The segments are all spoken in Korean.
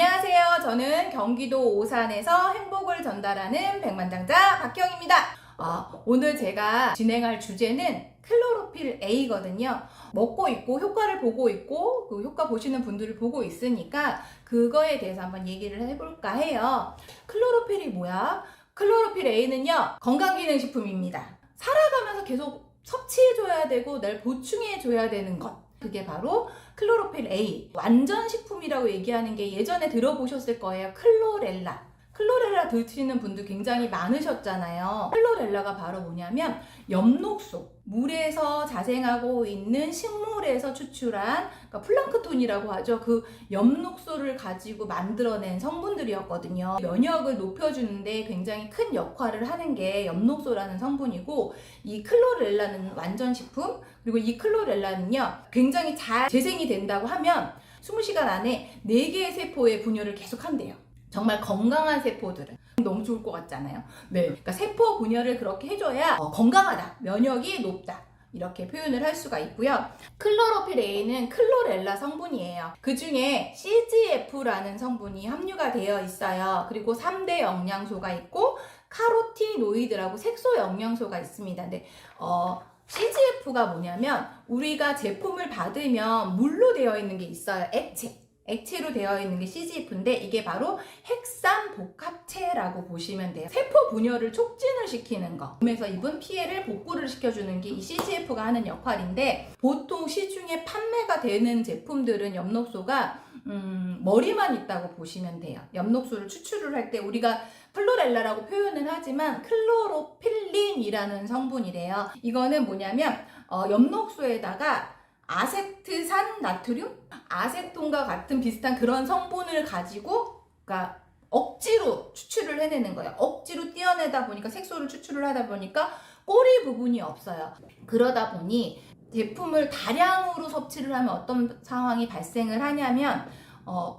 안녕하세요. 저는 경기도 오산에서 행복을 전달하는 백만장자 박희영입니다. 오늘 제가 진행할 주제는 클로로필 A거든요. 먹고 있고 효과를 보고 있고 그 효과 보시는 분들을 보고 있으니까 그거에 대해서 한번 얘기를 해볼까 해요. 클로로필이 뭐야? 클로로필 A는요, 건강기능식품입니다. 살아가면서 계속 섭취해줘야 되고 날 보충해줘야 되는 것. 그게 바로 클로로필 A. 완전식품이라고 얘기하는 게 예전에 들어보셨을 거예요. 클로렐라 드시는 분들 굉장히 많으셨잖아요. 클로렐라가 바로 뭐냐면 엽록소, 물에서 자생하고 있는 식물에서 추출한, 그러니까 플랑크톤이라고 하죠. 그 엽록소를 가지고 만들어낸 성분들이었거든요. 면역을 높여주는데 굉장히 큰 역할을 하는 게 엽록소라는 성분이고, 이 클로렐라는 완전식품, 그리고 이 클로렐라는요 굉장히 잘 재생이 된다고 하면 20시간 안에 4개의 세포의 분열을 계속 한대요. 정말 건강한 세포들은. 너무 좋을 것 같잖아요. 네, 그러니까 세포 분열을 그렇게 해줘야 건강하다, 면역이 높다, 이렇게 표현을 할 수가 있고요. 클로로필 A는 클로렐라 성분이에요. 그 중에 CGF라는 성분이 함유가 되어 있어요. 그리고 3대 영양소가 있고 카로티노이드라고 색소 영양소가 있습니다. 근데 CGF가 뭐냐면 우리가 제품을 받으면 물로 되어 있는 게 있어요. 액체로 되어 있는 게 CGF인데 이게 바로 핵산복합체라고 보시면 돼요. 세포 분열을 촉진을 시키는 거, 몸에서 입은 피해를 복구를 시켜주는 게 이 CGF가 하는 역할인데, 보통 시중에 판매가 되는 제품들은 엽록소가 머리만 있다고 보시면 돼요. 엽록소를 추출을 할 때 우리가 클로렐라라고 표현은 하지만 클로로필린이라는 성분이래요. 이거는 뭐냐면 엽록소에다가 아세트산 나트륨? 아세톤과 같은 비슷한 그런 성분을 가지고, 그러니까 억지로 추출을 해내는 거예요. 억지로 떼어내다 보니까, 색소를 추출을 하다 보니까 꼬리 부분이 없어요. 그러다 보니 제품을 다량으로 섭취를 하면 어떤 상황이 발생을 하냐면,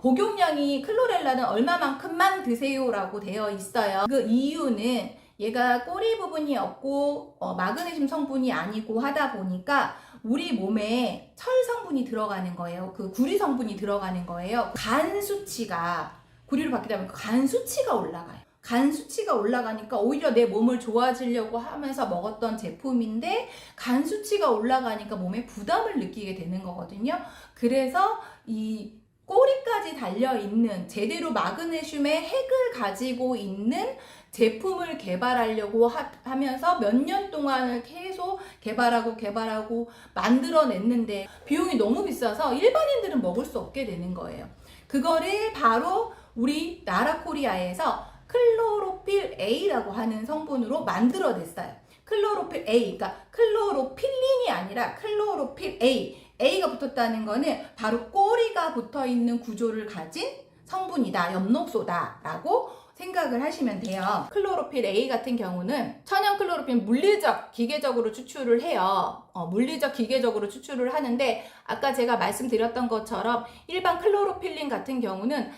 복용량이 클로렐라는 얼마만큼만 드세요라고 되어 있어요. 그 이유는 얘가 꼬리 부분이 없고 마그네슘 성분이 아니고 하다 보니까 우리 몸에 철 성분이 들어가는 거예요. 그 구리 성분이 들어가는 거예요. 간 수치가, 구리로 바뀌다 보니까 간 수치가 올라가요. 간 수치가 올라가니까 오히려 내 몸을 좋아지려고 하면서 먹었던 제품인데 간 수치가 올라가니까 몸에 부담을 느끼게 되는 거거든요. 그래서 이 꼬리까지 달려있는, 제대로 마그네슘의 핵을 가지고 있는 제품을 개발하려고 하면서 몇 년 동안을 계속 개발하고 만들어냈는데 비용이 너무 비싸서 일반인들은 먹을 수 없게 되는 거예요. 그거를 바로 우리 나라코리아에서 클로로필 A라고 하는 성분으로 만들어냈어요. 클로로필 A, 그러니까 클로로필린이 아니라 클로로필 A. A가 붙었다는 거는 바로 꼬리가 붙어있는 구조를 가진 성분이다, 엽록소다 라고 생각을 하시면 돼요. 클로로필 A 같은 경우는 천연 클로로필 물리적, 기계적으로 추출을 해요. 물리적, 기계적으로 추출을 하는데, 아까 제가 말씀드렸던 것처럼 일반 클로로필린 같은 경우는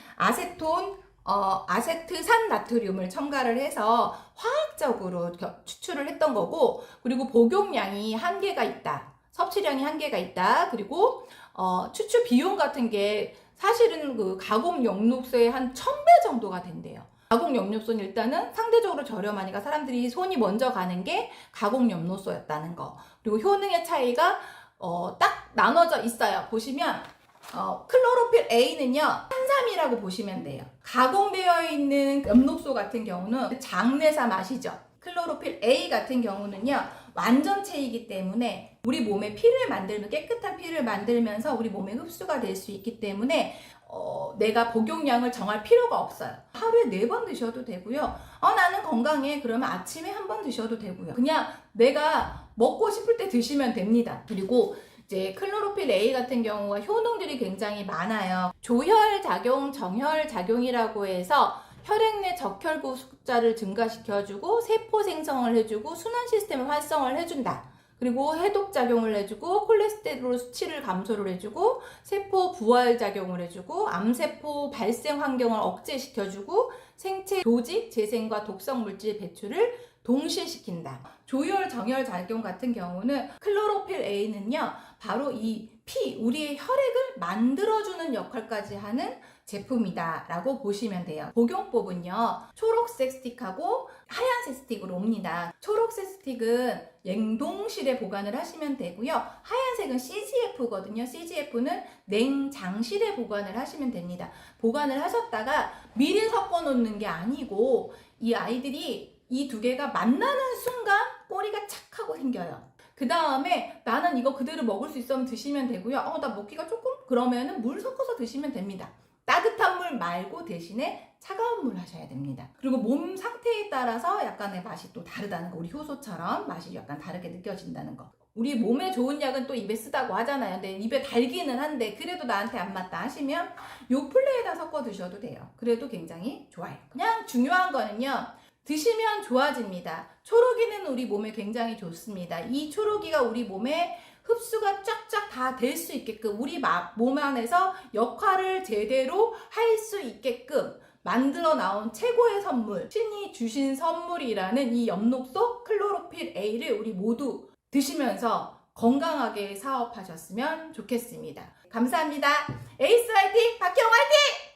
아세트산 나트륨을 첨가를 해서 화학적으로 추출을 했던 거고, 그리고 복용량이 한계가 있다, 섭취량이 한계가 있다, 그리고 추출 비용 같은 게 사실은 그 가공 엽록소의 한 1000배 정도가 된대요. 가공 엽록소는 일단은 상대적으로 저렴하니까 사람들이 손이 먼저 가는 게 가공 엽록소였다는 거. 그리고 효능의 차이가 딱 나눠져 있어요. 보시면 클로로필 A는요, 탄삼이라고 보시면 돼요. 가공되어 있는 엽록소 같은 경우는 장내사 맛이죠. 클로로필 A 같은 경우는요, 완전체이기 때문에 우리 몸에 피를 만들면, 깨끗한 피를 만들면서 우리 몸에 흡수가 될 수 있기 때문에 내가 복용량을 정할 필요가 없어요. 하루에 4번 드셔도 되고요. 나는 건강해, 그러면 아침에 1번 드셔도 되고요. 그냥 내가 먹고 싶을 때 드시면 됩니다. 그리고 이제 클로로필 A 같은 경우가 효능들이 굉장히 많아요. 조혈작용, 정혈작용이라고 해서 혈액 내 적혈구 숫자를 증가시켜주고 세포 생성을 해주고 순환 시스템을 활성화를 해준다. 그리고 해독작용을 해주고 콜레스테롤 수치를 감소를 해주고 세포 부활작용을 해주고 암세포 발생 환경을 억제시켜주고 생체 조직 재생과 독성 물질 배출을 동시시킨다. 조혈, 정혈 작용 같은 경우는 클로로필 A는요, 바로 이 피, 우리의 혈액을 만들어주는 역할까지 하는 제품이다 라고 보시면 돼요. 복용법은요, 초록색 스틱하고 하얀색 스틱으로 옵니다. 초록색 스틱은 냉동실에 보관을 하시면 되고요. 하얀색은 CGF거든요. CGF는 냉장실에 보관을 하시면 됩니다. 보관을 하셨다가 미리 섞어 놓는 게 아니고 이 아이들이 이 두 개가 만나는 순간 꼬리가 착 하고 생겨요. 그 다음에 나는 이거 그대로 먹을 수 있으면 드시면 되고요. 나 먹기가 조금? 그러면은 물 섞어서 드시면 됩니다. 따뜻한 물 말고 대신에 차가운 물 하셔야 됩니다. 그리고 몸 상태에 따라서 약간의 맛이 또 다르다는 거. 우리 효소처럼 맛이 약간 다르게 느껴진다는 거. 우리 몸에 좋은 약은 또 입에 쓰다고 하잖아요. 근데 입에 달기는 한데 그래도 나한테 안 맞다 하시면 요플레에다 섞어 드셔도 돼요. 그래도 굉장히 좋아요. 그냥 중요한 거는요, 드시면 좋아집니다. 초록이는 우리 몸에 굉장히 좋습니다. 이 초록이가 우리 몸에 흡수가 쫙쫙 다 될 수 있게끔 우리 몸 안에서 역할을 제대로 할 수 있게끔 만들어 나온 최고의 선물, 신이 주신 선물이라는 이 엽록소 클로로필 A를 우리 모두 드시면서 건강하게 사업하셨으면 좋겠습니다. 감사합니다. 에이스 화이팅! 박형 화이팅!